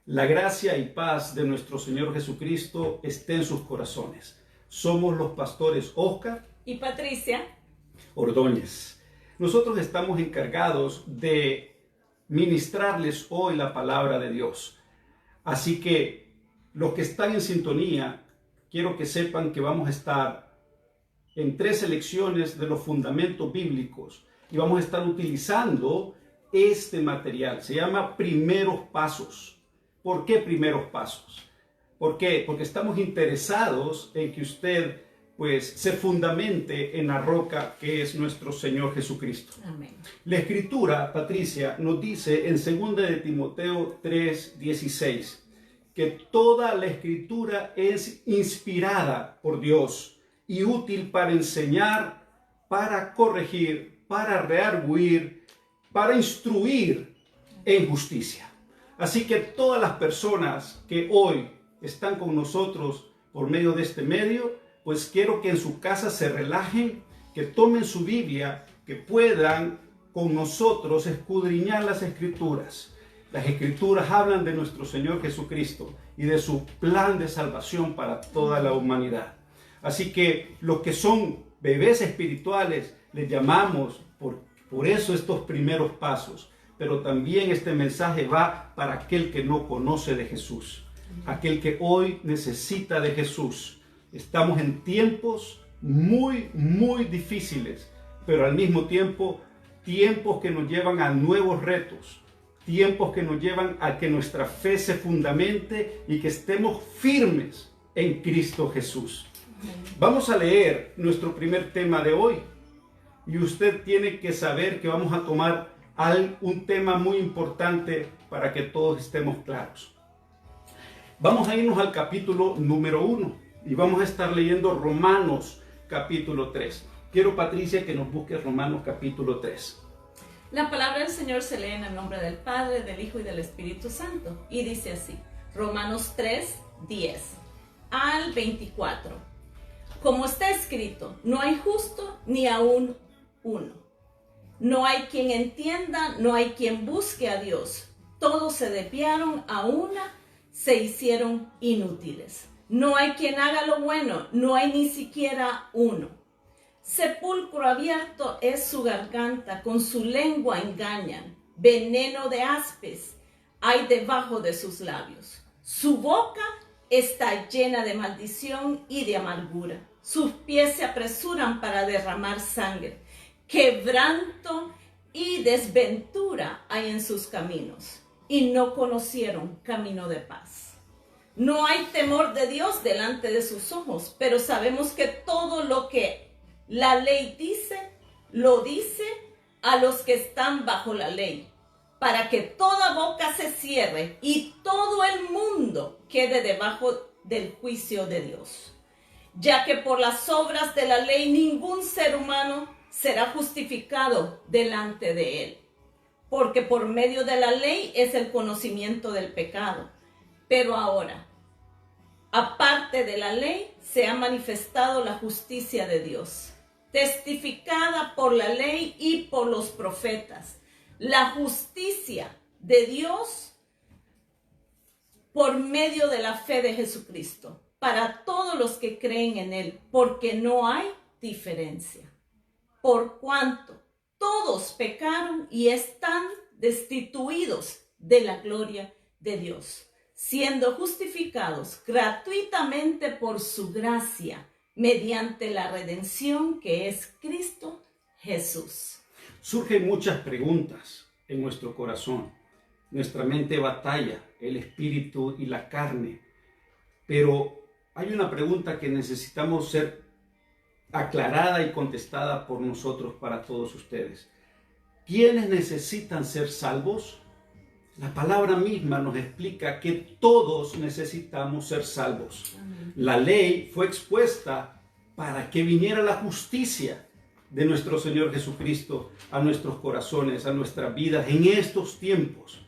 La gracia y paz de nuestro Señor Jesucristo esté en sus corazones. Somos los pastores Oscar y Patricia Ordóñez. Nosotros estamos encargados de ministrarles hoy la palabra de Dios. Así que los que están en sintonía, quiero que sepan que vamos a estar en 3 lecciones de los fundamentos bíblicos y vamos a estar utilizando este material. Se llama Primeros Pasos. ¿Por qué primeros pasos? ¿Por qué? Porque estamos interesados en que usted se fundamente en la roca que es nuestro Señor Jesucristo. Amén. La Escritura, Patricia, nos dice en 2 de Timoteo 3:16 que toda la Escritura es inspirada por Dios y útil para enseñar, para corregir, para redarguir, para instruir en justicia. Así que todas las personas que hoy están con nosotros por medio de este medio, pues quiero que en su casa se relajen, que tomen su Biblia, que puedan con nosotros escudriñar las Escrituras. Las Escrituras hablan de nuestro Señor Jesucristo y de su plan de salvación para toda la humanidad. Así que los que son bebés espirituales les llamamos por eso estos primeros pasos. Pero también este mensaje va para aquel que no conoce de Jesús, aquel que hoy necesita de Jesús. Estamos en tiempos muy difíciles, pero al mismo tiempo, tiempos que nos llevan a nuevos retos, tiempos que nos llevan a que nuestra fe se fundamente y que estemos firmes en Cristo Jesús. Vamos a leer nuestro primer tema de hoy y usted tiene que saber que vamos a tomar un tema muy importante para que todos estemos claros. Vamos a irnos al capítulo número 1 y vamos a estar leyendo Romanos capítulo 3. Quiero, Patricia, que nos busques Romanos capítulo 3. La palabra del Señor se lee en el nombre del Padre, del Hijo y del Espíritu Santo. Y dice así, Romanos 3, 10 al 24. Como está escrito, no hay justo ni aún uno. No hay quien entienda, no hay quien busque a Dios. Todos se desviaron, a una se hicieron inútiles. No hay quien haga lo bueno, no hay ni siquiera uno. Sepulcro abierto es su garganta, con su lengua engañan. Veneno de aspes hay debajo de sus labios. Su boca está llena de maldición y de amargura. Sus pies se apresuran para derramar sangre. Quebranto y desventura hay en sus caminos, y no conocieron camino de paz. No hay temor de Dios delante de sus ojos, pero sabemos que todo lo que la ley dice, lo dice a los que están bajo la ley, para que toda boca se cierre y todo el mundo quede debajo del juicio de Dios. Ya que por las obras de la ley ningún ser humano será justificado delante de él, porque por medio de la ley es el conocimiento del pecado. Pero ahora, aparte de la ley, se ha manifestado la justicia de Dios, testificada por la ley y por los profetas, la justicia de Dios por medio de la fe de Jesucristo, para todos los que creen en él, porque no hay diferencia. Por cuanto todos pecaron y están destituidos de la gloria de Dios, siendo justificados gratuitamente por su gracia, mediante la redención que es Cristo Jesús. Surgen muchas preguntas en nuestro corazón. Nuestra mente batalla, el espíritu y la carne. Pero hay una pregunta que necesitamos ser aclarada y contestada por nosotros para todos ustedes. ¿Quiénes necesitan ser salvos? La palabra misma nos explica que todos necesitamos ser salvos. Amén. La ley fue expuesta para que viniera la justicia de nuestro Señor Jesucristo a nuestros corazones, a nuestras vidas en estos tiempos.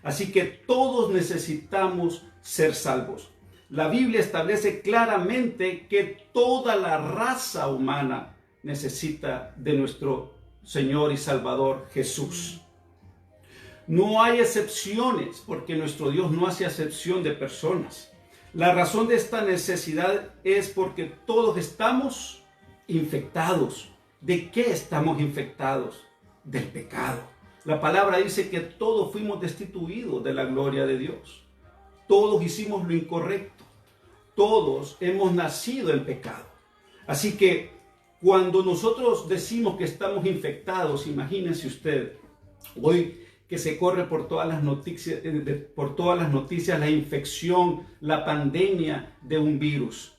Así que todos necesitamos ser salvos. La Biblia establece claramente que toda la raza humana necesita de nuestro Señor y Salvador Jesús. No hay excepciones, porque nuestro Dios no hace acepción de personas. La razón de esta necesidad es porque todos estamos infectados. ¿De qué estamos infectados? Del pecado. La palabra dice que todos fuimos destituidos de la gloria de Dios. Todos hicimos lo incorrecto. Todos hemos nacido en pecado. Así que cuando nosotros decimos que estamos infectados, imagínense usted, hoy que se corre por todas las noticias la infección, la pandemia de un virus.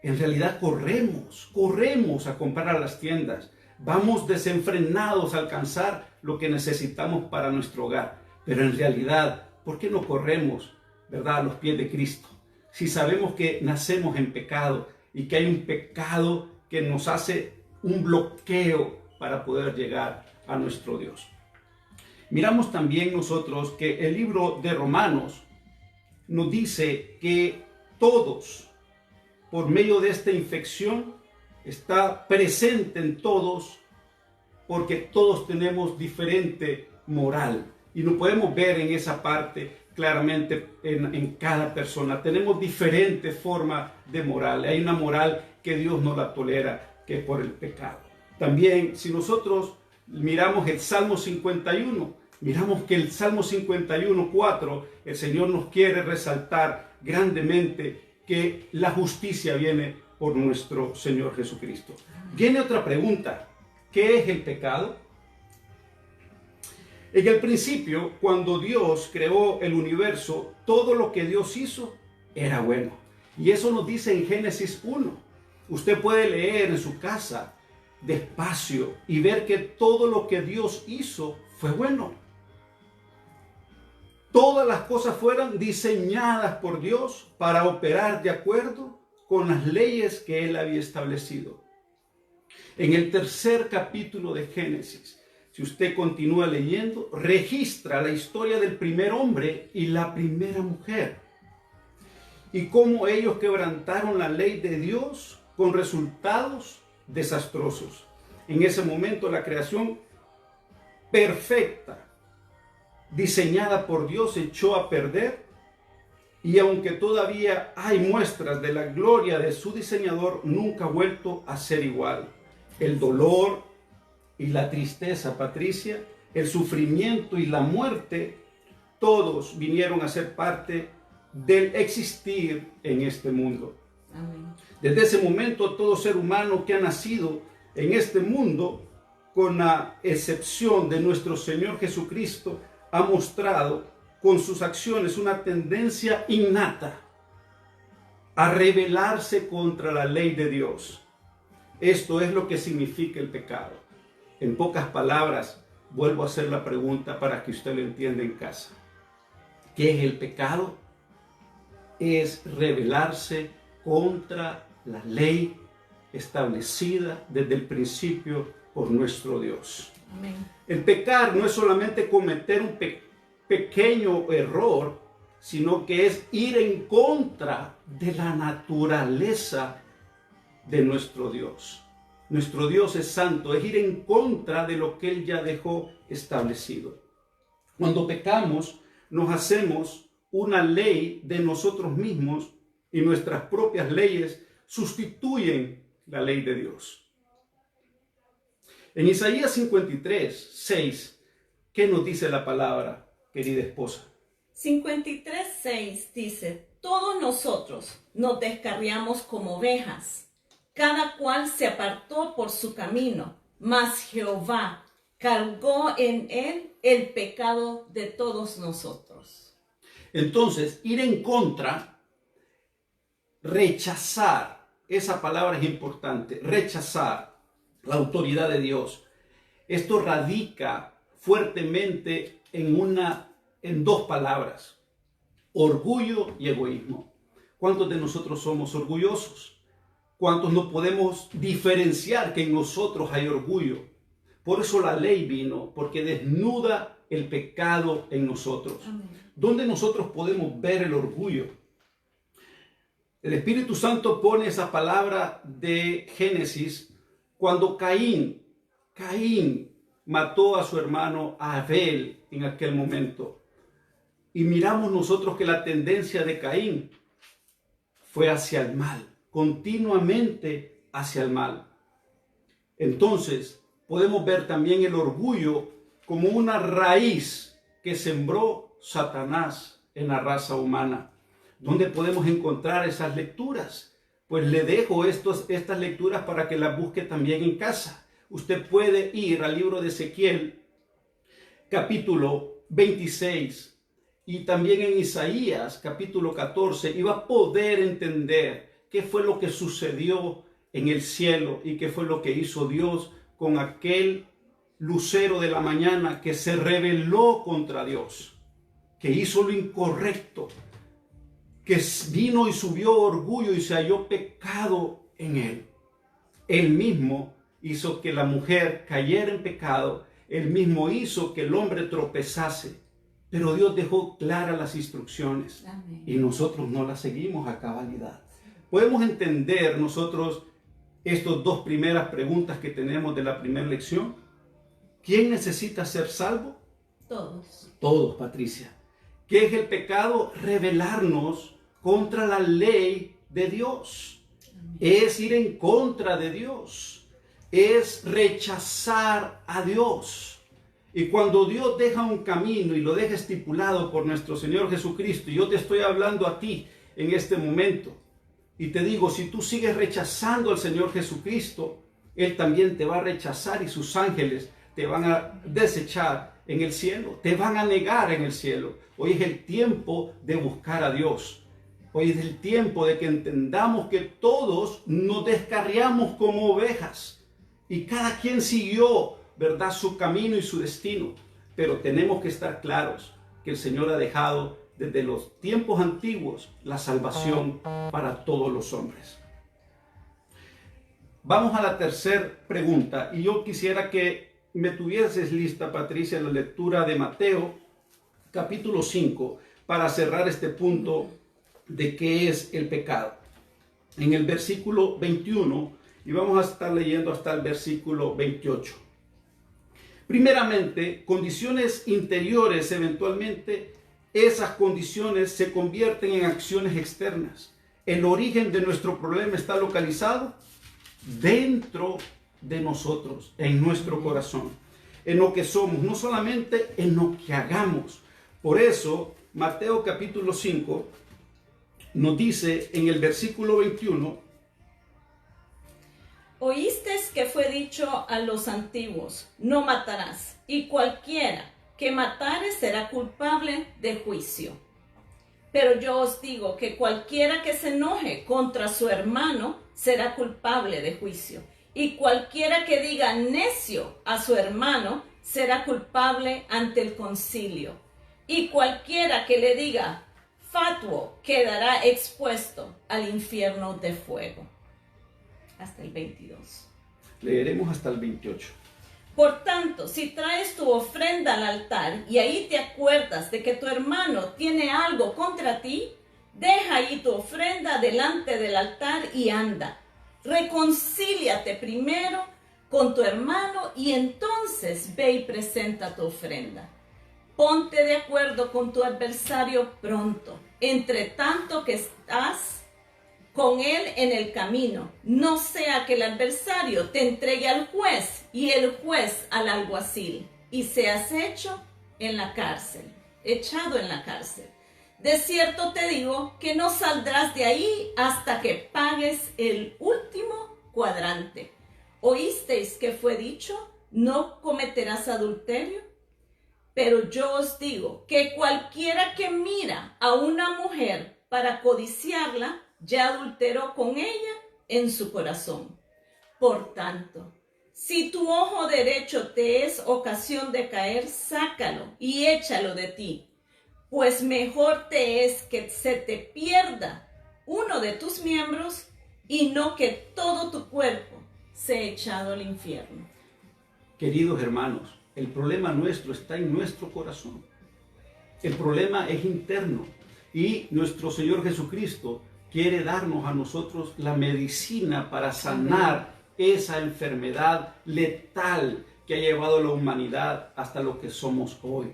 En realidad corremos a comprar a las tiendas. Vamos desenfrenados a alcanzar lo que necesitamos para nuestro hogar. Pero en realidad, ¿por qué no corremos, verdad, a los pies de Cristo? Si sabemos que nacemos en pecado y que hay un pecado que nos hace un bloqueo para poder llegar a nuestro Dios. Miramos también nosotros que el libro de Romanos nos dice que todos, por medio de esta infección, está presente en todos, porque todos tenemos diferente moral. Y lo podemos ver en esa parte claramente en cada persona. Tenemos diferente forma de moral. Hay una moral que Dios no la tolera, que es por el pecado. También, si nosotros miramos el Salmo 51, miramos que el Salmo 51, 4, el Señor nos quiere resaltar grandemente que la justicia viene por nuestro Señor Jesucristo. Viene otra pregunta: ¿qué es el pecado? En el principio, cuando Dios creó el universo, todo lo que Dios hizo era bueno. Y eso nos dice en Génesis 1. Usted puede leer en su casa despacio y ver que todo lo que Dios hizo fue bueno. Todas las cosas fueron diseñadas por Dios para operar de acuerdo con las leyes que Él había establecido. En el tercer capítulo de Génesis, si usted continúa leyendo, registra la historia del primer hombre y la primera mujer, y cómo ellos quebrantaron la ley de Dios con resultados desastrosos. En ese momento la creación perfecta, diseñada por Dios, se echó a perder, y aunque todavía hay muestras de la gloria de su diseñador, nunca ha vuelto a ser igual. El dolor y la tristeza, Patricia, el sufrimiento y la muerte, todos vinieron a ser parte del existir en este mundo. Amén. Desde ese momento, todo ser humano que ha nacido en este mundo, con la excepción de nuestro Señor Jesucristo, ha mostrado con sus acciones una tendencia innata a rebelarse contra la ley de Dios. Esto es lo que significa el pecado. En pocas palabras, vuelvo a hacer la pregunta para que usted lo entienda en casa. ¿Qué es el pecado? Es rebelarse contra la ley establecida desde el principio por nuestro Dios. Amén. El pecar no es solamente cometer un pequeño error, sino que es ir en contra de la naturaleza de nuestro Dios. Nuestro Dios es santo, es ir en contra de lo que Él ya dejó establecido. Cuando pecamos, nos hacemos una ley de nosotros mismos y nuestras propias leyes sustituyen la ley de Dios. En Isaías 53, 6, ¿qué nos dice la palabra, querida esposa? 53:6 dice: todos nosotros nos descarriamos como ovejas, cada cual se apartó por su camino, mas Jehová cargó en él el pecado de todos nosotros. Entonces, ir en contra, rechazar, esa palabra es importante, rechazar la autoridad de Dios. Esto radica fuertemente en dos palabras: orgullo y egoísmo. ¿Cuántos de nosotros somos orgullosos? ¿Cuántos no podemos diferenciar que en nosotros hay orgullo? Por eso la ley vino, porque desnuda el pecado en nosotros. Amén. ¿Dónde nosotros podemos ver el orgullo? El Espíritu Santo pone esa palabra de Génesis cuando Caín mató a su hermano Abel en aquel momento. Y miramos nosotros que la tendencia de Caín fue hacia el mal, continuamente hacia el mal. Entonces, podemos ver también el orgullo como una raíz que sembró Satanás en la raza humana. ¿Dónde podemos encontrar esas lecturas? Pues le dejo estas lecturas para que las busque también en casa. Usted puede ir al libro de Ezequiel, capítulo 26, y también en Isaías, capítulo 14, y va a poder entender qué fue lo que sucedió en el cielo y qué fue lo que hizo Dios con aquel lucero de la mañana que se rebeló contra Dios, que hizo lo incorrecto, que vino y subió orgullo y se halló pecado en él. Él mismo hizo que la mujer cayera en pecado, él mismo hizo que el hombre tropezase, pero Dios dejó claras las instrucciones. Amén. Y nosotros no las seguimos a cabalidad. Podemos entender nosotros estas dos primeras preguntas que tenemos de la primera lección. ¿Quién necesita ser salvo? Todos. Todos, Patricia. ¿Qué es el pecado? Rebelarnos contra la ley de Dios. Amén. Es ir en contra de Dios. Es rechazar a Dios. Y cuando Dios deja un camino y lo deja estipulado por nuestro Señor Jesucristo, y yo te estoy hablando a ti en este momento, y te digo, si tú sigues rechazando al Señor Jesucristo, Él también te va a rechazar y sus ángeles te van a desechar en el cielo, te van a negar en el cielo. Hoy es el tiempo de buscar a Dios. Hoy es el tiempo de que entendamos que todos nos descarriamos como ovejas y cada quien siguió, ¿verdad?, su camino y su destino. Pero tenemos que estar claros que el Señor ha dejado desde los tiempos antiguos la salvación para todos los hombres. Vamos a la tercera pregunta y yo quisiera que me tuvieses lista, Patricia, la lectura de Mateo, capítulo 5, para cerrar este punto de qué es el pecado. En el versículo 21, y vamos a estar leyendo hasta el versículo 28. Primeramente, condiciones interiores, eventualmente esas condiciones se convierten en acciones externas. El origen de nuestro problema está localizado dentro de nosotros, en nuestro corazón, en lo que somos, no solamente en lo que hagamos. Por eso, Mateo capítulo 5 nos dice en el versículo 21: Oísteis que fue dicho a los antiguos, no matarás, y cualquiera que matare será culpable de juicio. Pero yo os digo que cualquiera que se enoje contra su hermano será culpable de juicio. Y cualquiera que diga necio a su hermano será culpable ante el concilio. Y cualquiera que le diga fatuo quedará expuesto al infierno de fuego. Hasta el 22. Leeremos hasta el 28. Por tanto, si traes tu ofrenda al altar y ahí te acuerdas de que tu hermano tiene algo contra ti, deja ahí tu ofrenda delante del altar y anda. Reconcíliate primero con tu hermano y entonces ve y presenta tu ofrenda. Ponte de acuerdo con tu adversario pronto, entre tanto que estás con él en el camino, no sea que el adversario te entregue al juez y el juez al alguacil y seas echado en la cárcel. De cierto te digo que no saldrás de ahí hasta que pagues el último cuadrante. ¿Oísteis que fue dicho, no cometerás adulterio? Pero yo os digo que cualquiera que mira a una mujer para codiciarla, ya adulteró con ella en su corazón. Por tanto, si tu ojo derecho te es ocasión de caer, sácalo y échalo de ti, pues mejor te es que se te pierda uno de tus miembros y no que todo tu cuerpo sea echado al infierno. Queridos hermanos, el problema nuestro está en nuestro corazón. El problema es interno y nuestro Señor Jesucristo quiere darnos a nosotros la medicina para sanar esa enfermedad letal que ha llevado a la humanidad hasta lo que somos hoy,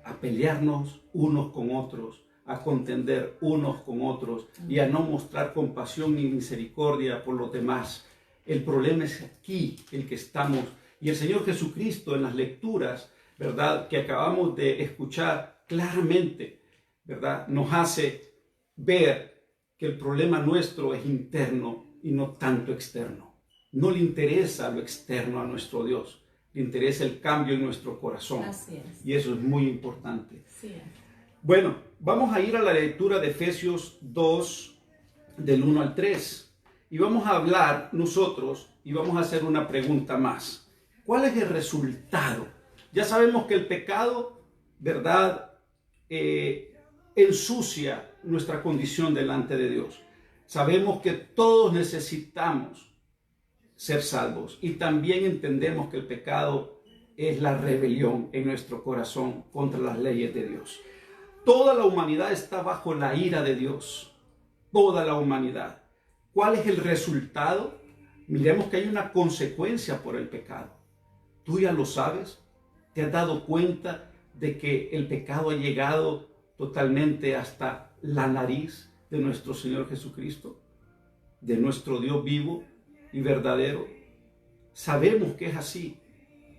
a pelearnos unos con otros, a contender unos con otros y a no mostrar compasión ni misericordia por los demás. El problema es aquí, el que estamos. Y el Señor Jesucristo en las lecturas, ¿verdad?, que acabamos de escuchar claramente, ¿verdad?, nos hace ver que el problema nuestro es interno y no tanto externo. No le interesa lo externo a nuestro Dios, le interesa el cambio en nuestro corazón. Así es. Y eso es muy importante. Sí. Bueno, vamos a ir a la lectura de Efesios 2, del 1 al 3. Y vamos a hablar nosotros y vamos a hacer una pregunta más. ¿Cuál es el resultado? Ya sabemos que el pecado, ¿verdad?, ensucia nuestra condición delante de Dios. Sabemos que todos necesitamos ser salvos y también entendemos que el pecado es la rebelión en nuestro corazón contra las leyes de Dios. Toda la humanidad está bajo la ira de Dios. Toda la humanidad. ¿Cuál es el resultado? Miremos que hay una consecuencia por el pecado. Tú ya lo sabes. ¿Te has dado cuenta de que el pecado ha llegado totalmente hasta la nariz de nuestro Señor Jesucristo? De nuestro Dios vivo y verdadero. Sabemos que es así.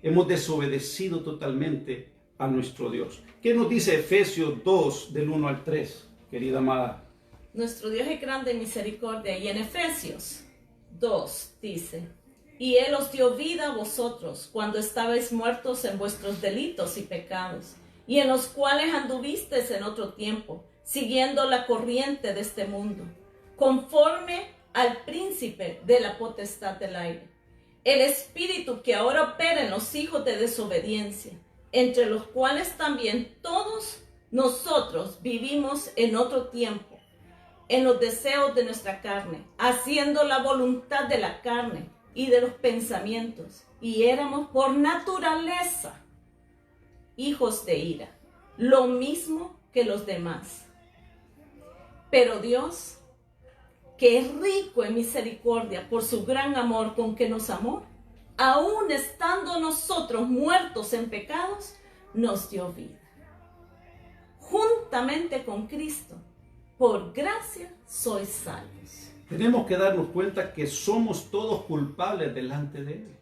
Hemos desobedecido totalmente a nuestro Dios. ¿Qué nos dice Efesios 2, del 1 al 3, querida amada? Nuestro Dios es grande en misericordia. Y en Efesios 2 dice: y Él os dio vida a vosotros cuando estabais muertos en vuestros delitos y pecados, y en los cuales anduvisteis en otro tiempo, siguiendo la corriente de este mundo, conforme al príncipe de la potestad del aire, el espíritu que ahora opera en los hijos de desobediencia, entre los cuales también todos nosotros vivimos en otro tiempo, en los deseos de nuestra carne, haciendo la voluntad de la carne y de los pensamientos, y éramos por naturaleza hijos de ira, lo mismo que los demás. Pero Dios, que es rico en misericordia por su gran amor con que nos amó, aun estando nosotros muertos en pecados, nos dio vida. Juntamente con Cristo, por gracia sois salvos. Tenemos que darnos cuenta que somos todos culpables delante de Él.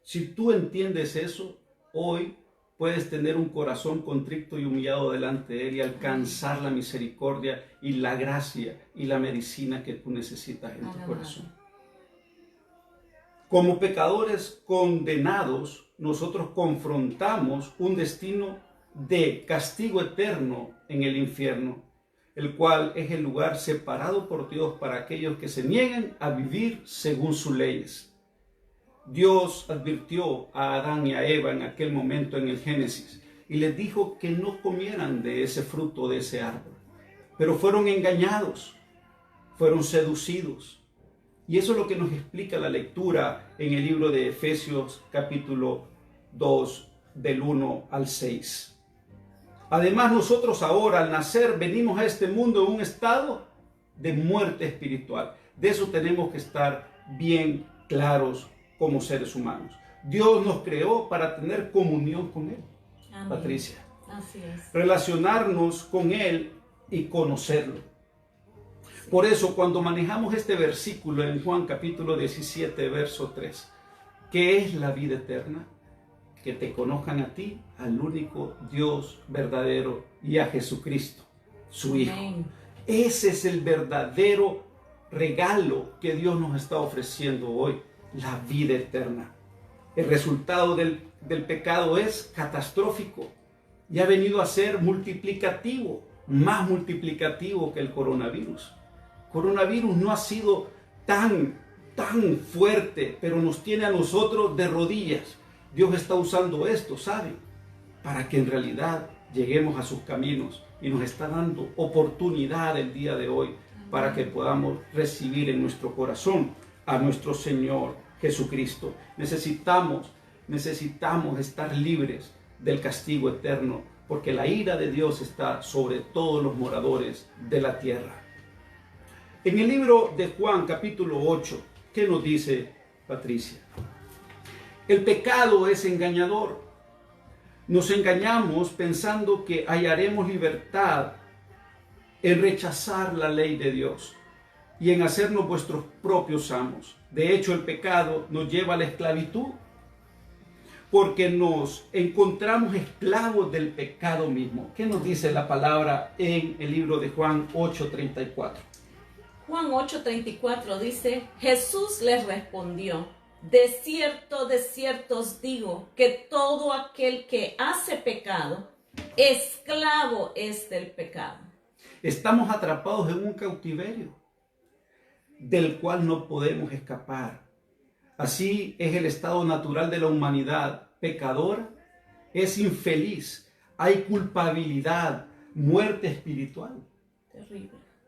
Si tú entiendes eso, hoy puedes tener un corazón contrito y humillado delante de Él y alcanzar la misericordia y la gracia y la medicina que tú necesitas en tu corazón. Como pecadores condenados, nosotros confrontamos un destino de castigo eterno en el infierno, el cual es el lugar separado por Dios para aquellos que se nieguen a vivir según sus leyes. Dios advirtió a Adán y a Eva en aquel momento en el Génesis y les dijo que no comieran de ese fruto, de ese árbol. Pero fueron engañados, fueron seducidos. Y eso es lo que nos explica la lectura en el libro de Efesios capítulo 2 del 1 al 6. Además, nosotros ahora al nacer venimos a este mundo en un estado de muerte espiritual. De eso tenemos que estar bien claros como seres humanos. Dios nos creó para tener comunión con Él. Amén. Patricia. Así es. Relacionarnos con Él y conocerlo. Sí. Por eso, cuando manejamos este versículo en Juan capítulo 17, verso 3, ¿qué es la vida eterna? Que te conozcan a ti, al único Dios verdadero, y a Jesucristo, su Hijo. Amén. Ese es el verdadero regalo que Dios nos está ofreciendo hoy, la vida eterna. El resultado del pecado es catastrófico y ha venido a ser multiplicativo, más multiplicativo que el coronavirus. Coronavirus no ha sido tan fuerte, pero nos tiene a nosotros de rodillas. Dios está usando esto, ¿sabe? Para que en realidad lleguemos a sus caminos y nos está dando oportunidad el día de hoy para que podamos recibir en nuestro corazón a nuestro Señor Jesucristo. Necesitamos estar libres del castigo eterno, porque la ira de Dios está sobre todos los moradores de la tierra. En el libro de Juan capítulo 8, ¿qué nos dice Patricia? El pecado es engañador. Nos engañamos pensando que hallaremos libertad en rechazar la ley de Dios y en hacernos vuestros propios amos. De hecho, el pecado nos lleva a la esclavitud, porque nos encontramos esclavos del pecado mismo. ¿Qué nos dice la palabra en el libro de Juan 8:34? Juan 8:34 dice, Jesús les respondió, de cierto os digo, que todo aquel que hace pecado, esclavo es del pecado. Estamos atrapados en un cautiverio del cual no podemos escapar. Así es el estado natural de la humanidad pecadora, es infeliz, hay culpabilidad, muerte espiritual.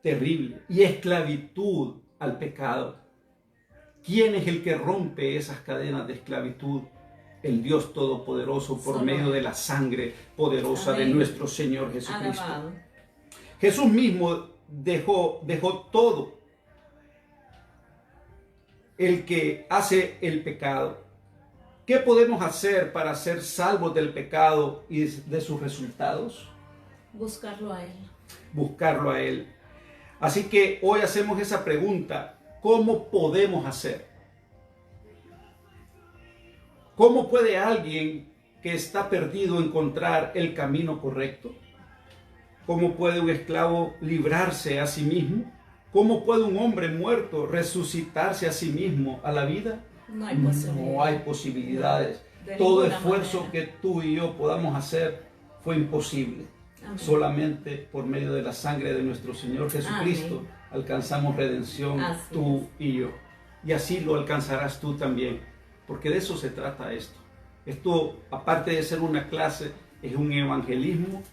Terrible. Y esclavitud al pecado. ¿Quién es el que rompe esas cadenas de esclavitud? El Dios Todopoderoso por medio de la sangre poderosa de nuestro Señor Jesucristo. Alabado. Jesús mismo dejó todo. El que hace el pecado. ¿Qué podemos hacer para ser salvos del pecado y de sus resultados? Buscarlo a Él. Buscarlo a Él. Así que hoy hacemos esa pregunta. ¿Cómo podemos hacer? ¿Cómo puede alguien que está perdido encontrar el camino correcto? ¿Cómo puede un esclavo librarse a sí mismo? ¿Cómo puede un hombre muerto resucitarse a sí mismo a la vida? No hay posibilidades. No hay posibilidades. De Todo ninguna esfuerzo manera. que tú y yo podamos hacer fue imposible. Amén. Solamente por medio de la sangre de nuestro Señor Jesucristo Amén. alcanzamos redención, Así tú y yo. Y así lo alcanzarás tú también, porque de eso se trata esto. Esto, aparte de ser una clase, es un evangelismo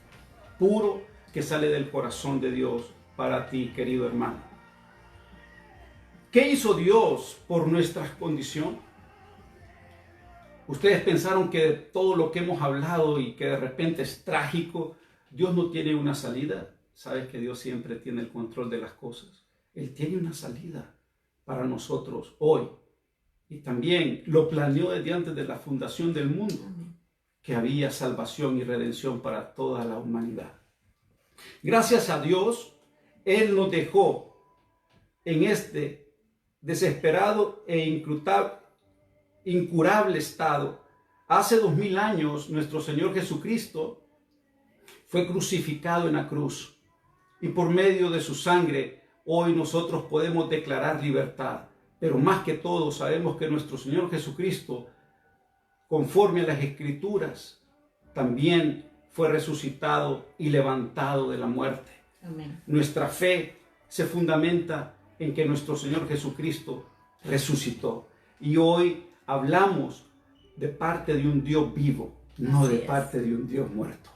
puro que sale del corazón de Dios para ti, querido hermano. ¿Qué hizo Dios por nuestra condición? Ustedes pensaron que todo lo que hemos hablado y que de repente es trágico, Dios no tiene una salida. Sabes que Dios siempre tiene el control de las cosas. Él tiene una salida para nosotros hoy. Y también lo planeó desde antes de la fundación del mundo, que había salvación y redención para toda la humanidad. Gracias a Dios, Él nos dejó en este desesperado e incurable estado. Hace 2000 años, nuestro Señor Jesucristo fue crucificado en la cruz. Y por medio de su sangre, hoy nosotros podemos declarar libertad. Pero más que todo, sabemos que nuestro Señor Jesucristo, conforme a las Escrituras, también fue resucitado y levantado de la muerte. Amén. Nuestra fe se fundamenta en que nuestro Señor Jesucristo resucitó. Y hoy hablamos de parte de un Dios vivo, no de parte de un Dios muerto.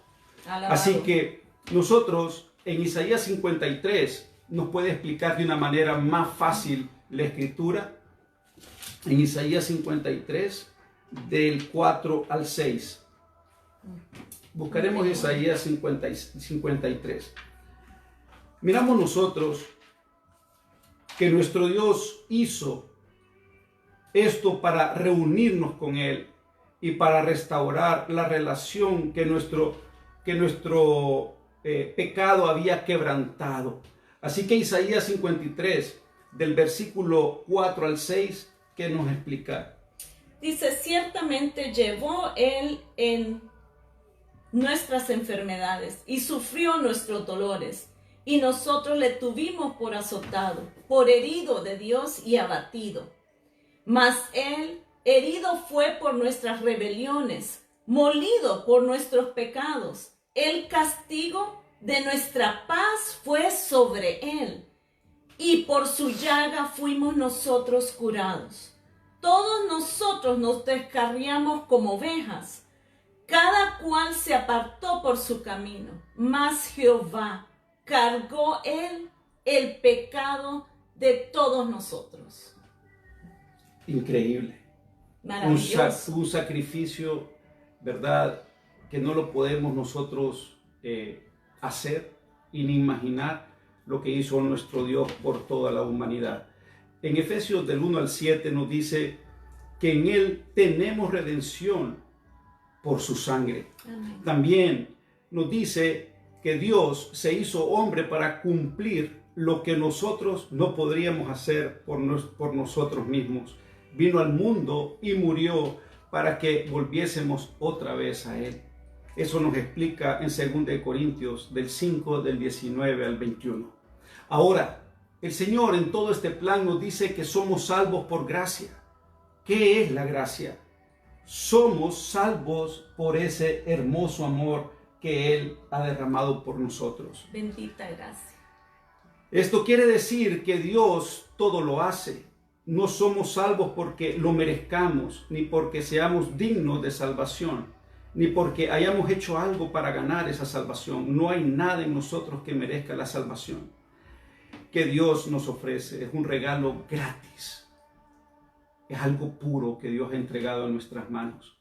Alabado. Así que nosotros en Isaías 53 nos puede explicar de una manera más fácil la escritura. En Isaías 53 del 4 al 6. Buscaremos Isaías 53. Miramos nosotros que nuestro Dios hizo esto para reunirnos con Él y para restaurar la relación que nuestro pecado había quebrantado. Así que Isaías 53, del versículo 4 al 6, ¿qué nos explica? Dice, ciertamente llevó Él en nuestras enfermedades y sufrió nuestros dolores, y nosotros le tuvimos por azotado, por herido de Dios y abatido. Mas Él herido fue por nuestras rebeliones, molido por nuestros pecados. El castigo de nuestra paz fue sobre Él, y por su llaga fuimos nosotros curados. Todos nosotros nos descarriamos como ovejas, cada cual se apartó por su camino, mas Jehová cargó Él el pecado de todos nosotros. Increíble. Maravilloso. Un sacrificio, ¿verdad? Que no lo podemos nosotros hacer y ni imaginar lo que hizo nuestro Dios por toda la humanidad. En Efesios del 1 al 7 nos dice que en Él tenemos redención por su sangre. Amén. También nos dice que Dios se hizo hombre para cumplir lo que nosotros no podríamos hacer por nosotros mismos. Vino al mundo y murió para que volviésemos otra vez a Él. Eso nos explica en 2 Corintios del 5, del 19 al 21. Ahora, el Señor en todo este plan nos dice que somos salvos por gracia. ¿Qué es la gracia? Somos salvos por ese hermoso amor que Él ha derramado por nosotros. Bendita gracia. Esto quiere decir que Dios todo lo hace. No somos salvos porque lo merezcamos, ni porque seamos dignos de salvación, ni porque hayamos hecho algo para ganar esa salvación. No hay nada en nosotros que merezca la salvación que Dios nos ofrece. Es un regalo gratis. Es algo puro que Dios ha entregado a nuestras manos,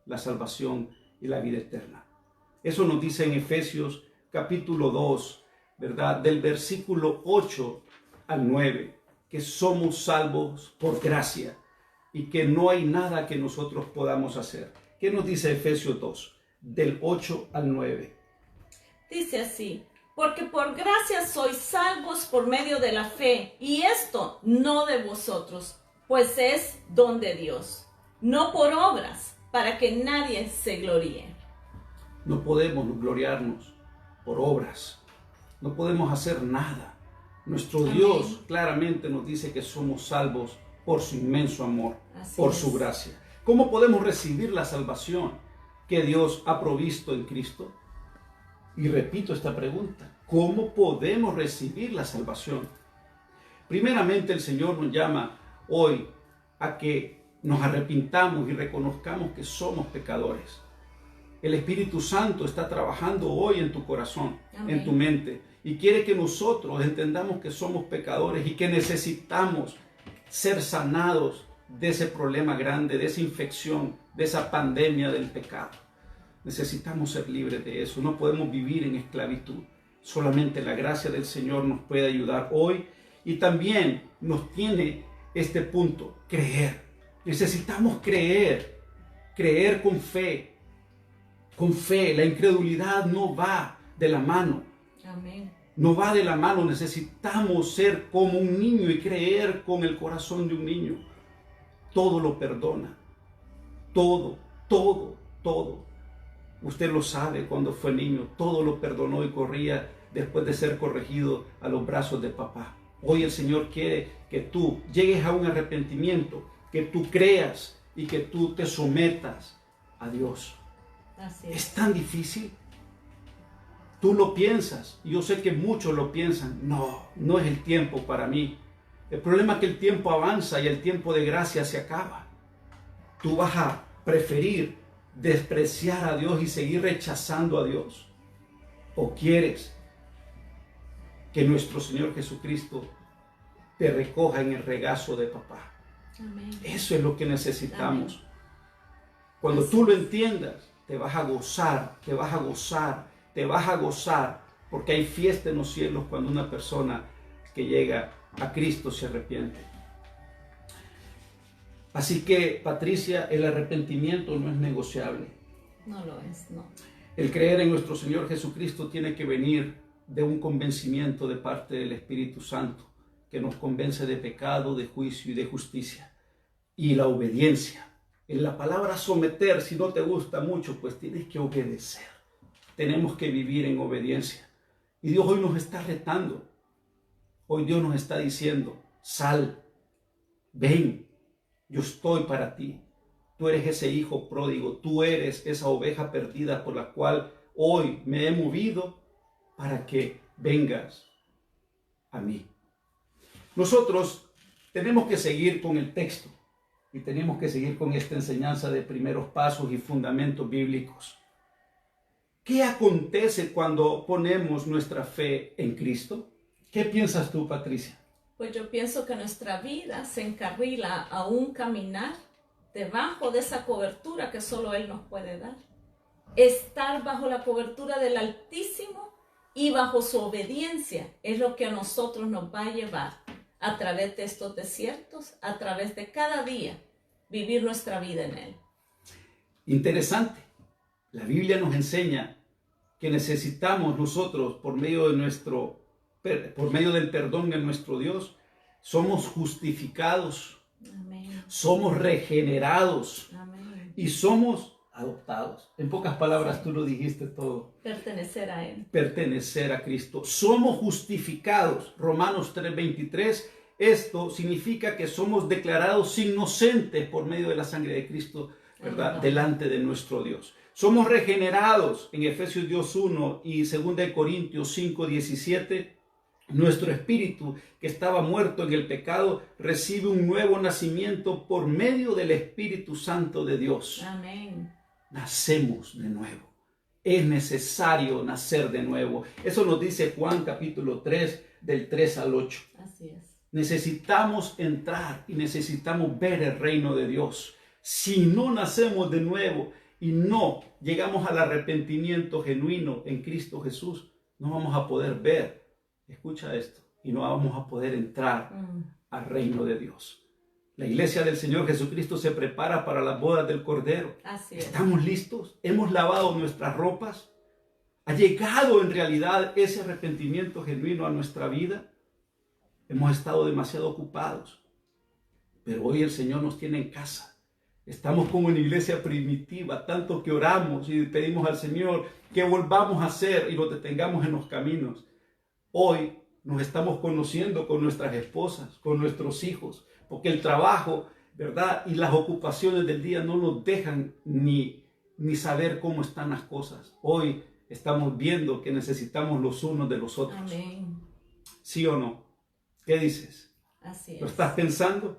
la salvación y la vida eterna. Eso nos dice en Efesios capítulo 2, ¿verdad? Del versículo 8 al 9, que somos salvos por gracia y que no hay nada que nosotros podamos hacer. ¿Qué nos dice Efesios 2, del 8 al 9? Dice así: porque por gracia sois salvos por medio de la fe, y esto no de vosotros, pues es don de Dios, no por obras, para que nadie se gloríe. No podemos gloriarnos por obras, no podemos hacer nada. Nuestro Amén. Dios claramente nos dice que somos salvos por su inmenso amor, Así por es. su gracia. ¿Cómo podemos recibir la salvación que Dios ha provisto en Cristo? Y repito esta pregunta: ¿cómo podemos recibir la salvación? Primeramente, el Señor nos llama hoy a que nos arrepintamos y reconozcamos que somos pecadores. El Espíritu Santo está trabajando hoy en tu corazón, Amén. en tu mente, y quiere que nosotros entendamos que somos pecadores y que necesitamos ser sanados de ese problema grande, de esa infección, de esa pandemia del pecado. Necesitamos ser libres de eso. No podemos vivir en esclavitud. Solamente la gracia del Señor nos puede ayudar hoy, y también nos tiene este punto: creer. Necesitamos creer con fe. Con fe. La incredulidad no va de la mano. Amén. No va de la mano. Necesitamos ser como un niño y creer con el corazón de un niño. Todo lo perdona. Todo, todo, todo. Usted lo sabe, cuando fue niño, todo lo perdonó y corría después de ser corregido a los brazos de papá. Hoy el Señor quiere que tú llegues a un arrepentimiento, que tú creas y que tú te sometas a Dios. Así ¿Es es. tan difícil? Tú lo piensas, y yo sé que muchos lo piensan. No, no es el tiempo para mí. El problema es que el tiempo avanza y el tiempo de gracia se acaba. Tú vas a preferir despreciar a Dios y seguir rechazando a Dios, o quieres que nuestro Señor Jesucristo te recoja en el regazo de papá. Amén. Eso es lo que necesitamos. Amén. Cuando Así tú lo es. entiendas, te vas a gozar, te vas a gozar, te vas a gozar, porque hay fiesta en los cielos cuando una persona que llega a Cristo se arrepiente. Así que, Patricia, el arrepentimiento no es negociable. No lo es, no. El creer en nuestro Señor Jesucristo tiene que venir de un convencimiento de parte del Espíritu Santo, que nos convence de pecado, de juicio y de justicia. Y la obediencia. En la palabra someter, si no te gusta mucho, pues tienes que obedecer. Tenemos que vivir en obediencia. Y Dios hoy nos está retando. Hoy Dios nos está diciendo: sal, ven, yo estoy para ti. Tú eres ese hijo pródigo, tú eres esa oveja perdida por la cual hoy me he movido para que vengas a mí. Nosotros tenemos que seguir con el texto y tenemos que seguir con esta enseñanza de primeros pasos y fundamentos bíblicos. ¿Qué acontece cuando ponemos nuestra fe en Cristo? ¿Qué piensas tú, Patricia? Pues yo pienso que nuestra vida se encarrila a un caminar debajo de esa cobertura que solo Él nos puede dar. Estar bajo la cobertura del Altísimo y bajo su obediencia es lo que a nosotros nos va a llevar a través de estos desiertos, a través de cada día, vivir nuestra vida en Él. Interesante. La Biblia nos enseña que necesitamos nosotros, por medio del perdón de nuestro Dios, somos justificados, Amén. somos regenerados Amén. y somos adoptados. En pocas palabras, tú lo dijiste todo. Pertenecer a Él. Pertenecer a Cristo. Somos justificados. Romanos 3:23. Esto significa que somos declarados inocentes por medio de la sangre de Cristo, ¿verdad? Delante de nuestro Dios. Somos regenerados en Efesios 2:1 y 2 Corintios 5:17. Nuestro espíritu que estaba muerto en el pecado recibe un nuevo nacimiento por medio del Espíritu Santo de Dios. Amén. Nacemos de nuevo. Es necesario nacer de nuevo. Eso nos dice Juan capítulo 3 del 3 al 8. Así es. Necesitamos entrar y necesitamos ver el reino de Dios. Si no nacemos de nuevo y no llegamos al arrepentimiento genuino en Cristo Jesús, no vamos a poder ver, escucha esto, y no vamos a poder entrar al reino de Dios. La iglesia del Señor Jesucristo se prepara para las bodas del Cordero. Así es. ¿Estamos listos? ¿Hemos lavado nuestras ropas? ¿Ha llegado en realidad ese arrepentimiento genuino a nuestra vida? Hemos estado demasiado ocupados, pero hoy el Señor nos tiene en casa. Estamos como en iglesia primitiva, tanto que oramos y pedimos al Señor que volvamos a hacer y lo detengamos en los caminos. Hoy nos estamos conociendo con nuestras esposas, con nuestros hijos, porque el trabajo, ¿verdad? Y las ocupaciones del día no nos dejan ni saber cómo están las cosas. Hoy estamos viendo que necesitamos los unos de los otros. Amén. ¿Sí o no? ¿Qué dices? Así es. ¿Lo estás pensando?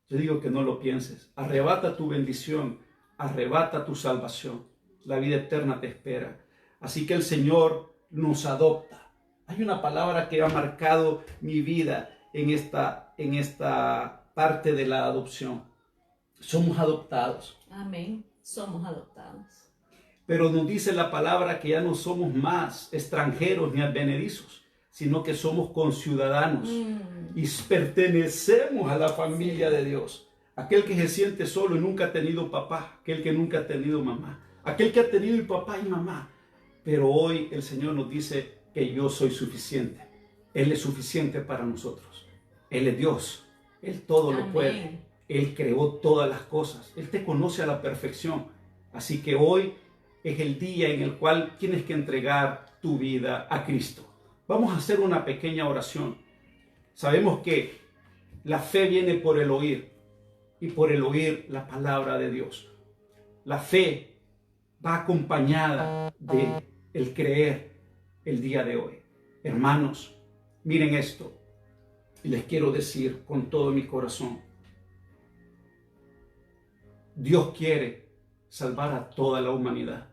Yo digo que no lo pienses. Arrebata tu bendición, arrebata tu salvación. La vida eterna te espera. Así que el Señor nos adopta. Hay una palabra que ha marcado mi vida en esta parte de la adopción. Somos adoptados. Amén. Somos adoptados. Pero nos dice la palabra que ya no somos más extranjeros ni advenedizos, sino que somos conciudadanos y pertenecemos a la familia de Dios. Aquel que se siente solo y nunca ha tenido papá, aquel que nunca ha tenido mamá, aquel que ha tenido papá y mamá. Pero hoy el Señor nos dice que yo soy suficiente. Él es suficiente para nosotros. Él es Dios. Él todo lo puede. Él creó todas las cosas. Él te conoce a la perfección. Así que hoy es el día en el cual tienes que entregar tu vida a Cristo. Vamos a hacer una pequeña oración. Sabemos que la fe viene por el oír y por el oír la palabra de Dios. La fe va acompañada de el creer el día de hoy. Hermanos, miren esto y les quiero decir con todo mi corazón. Dios quiere salvar a toda la humanidad.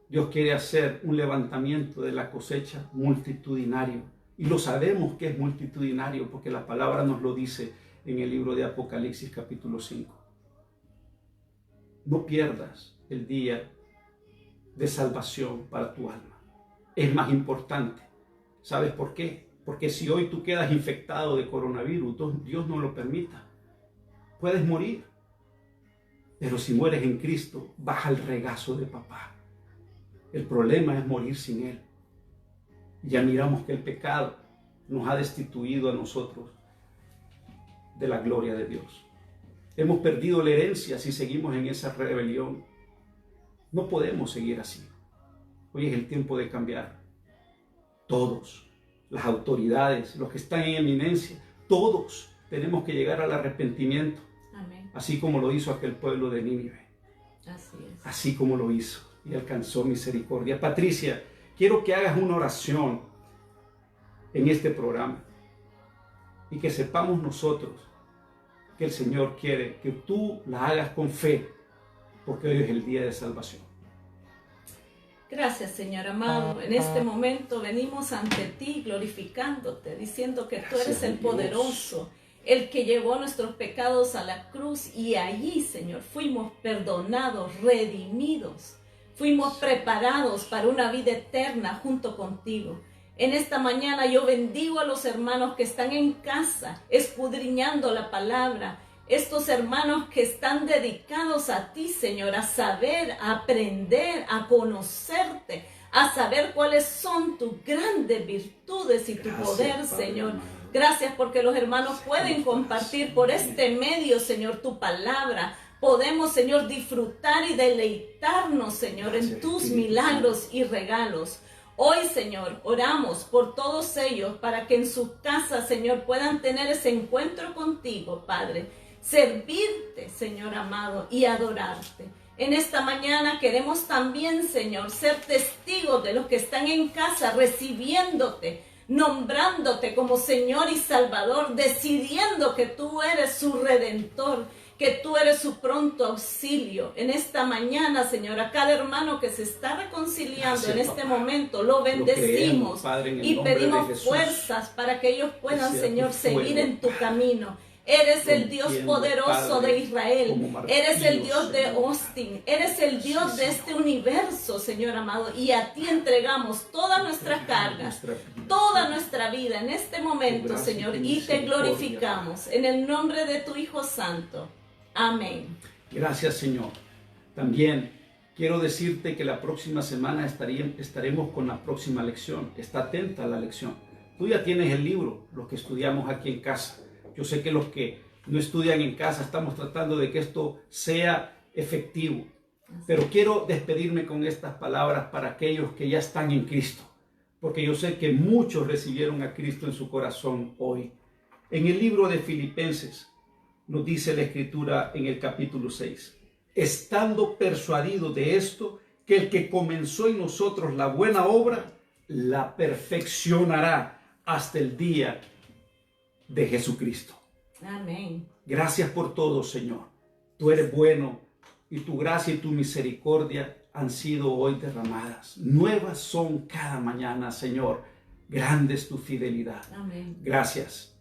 Dios quiere hacer un levantamiento de la cosecha multitudinario. Y lo sabemos que es multitudinario porque la palabra nos lo dice en el libro de Apocalipsis capítulo 5. No pierdas el día de salvación para tu alma. Es más importante. ¿Sabes por qué? Porque si hoy tú quedas infectado de coronavirus, Dios no lo permita. Puedes morir. Pero si mueres en Cristo, vas al regazo de papá. El problema es morir sin Él. Ya miramos que el pecado nos ha destituido a nosotros de la gloria de Dios. Hemos perdido la herencia si seguimos en esa rebelión. No podemos seguir así. Hoy es el tiempo de cambiar. Todos, las autoridades, los que están en eminencia, todos tenemos que llegar al arrepentimiento. Amén. Así como lo hizo aquel pueblo de Nínive. Así es. Así como lo hizo y alcanzó misericordia. Patricia, quiero que hagas una oración en este programa y que sepamos nosotros que el Señor quiere que tú la hagas con fe, porque hoy es el día de salvación. Gracias, Señor amado. En este momento venimos ante ti glorificándote, diciendo que tú eres el poderoso, el que llevó nuestros pecados a la cruz, y allí, Señor, fuimos perdonados, redimidos, fuimos preparados para una vida eterna junto contigo. En esta mañana yo bendigo a los hermanos que están en casa, escudriñando la palabra, estos hermanos que están dedicados a ti, Señor, a saber, a aprender, a conocerte, a saber cuáles son tus grandes virtudes y tu poder, Señor. Gracias porque los hermanos pueden compartir por este medio, Señor, tu palabra. Podemos, Señor, disfrutar y deleitarnos, Señor, en tus milagros y regalos. Hoy, Señor, oramos por todos ellos para que en sus casas, Señor, puedan tener ese encuentro contigo, Padre. Servirte, Señor amado, y adorarte. En esta mañana queremos también, Señor, ser testigos de los que están en casa recibiéndote, nombrándote como Señor y Salvador, decidiendo que tú eres su Redentor, que tú eres su pronto auxilio. En esta mañana, Señor, a cada hermano que se está reconciliando en este momento, lo bendecimos y pedimos fuerzas para que ellos puedan, Señor, seguir en tu camino. Eres el Dios poderoso de Israel, eres el Dios de Austin, eres el Dios de este universo, Señor amado, y a ti entregamos todas nuestras cargas, toda nuestra vida en este momento, Señor, y te glorificamos en el nombre de tu Hijo Santo. Amén. Gracias, Señor. También quiero decirte que la próxima semana estaremos con la próxima lección. Está atenta a la lección. Tú ya tienes el libro, los que estudiamos aquí en casa. Yo sé que los que no estudian en casa estamos tratando de que esto sea efectivo. Pero quiero despedirme con estas palabras para aquellos que ya están en Cristo. Porque yo sé que muchos recibieron a Cristo en su corazón hoy. En el libro de Filipenses nos dice la Escritura en el capítulo 6. Estando persuadido de esto, que el que comenzó en nosotros la buena obra, la perfeccionará hasta el día de Jesucristo. Amén. Gracias por todo, Señor. Tú eres bueno y tu gracia y tu misericordia han sido hoy derramadas. Nuevas son cada mañana, Señor. Grande es tu fidelidad. Amén. Gracias.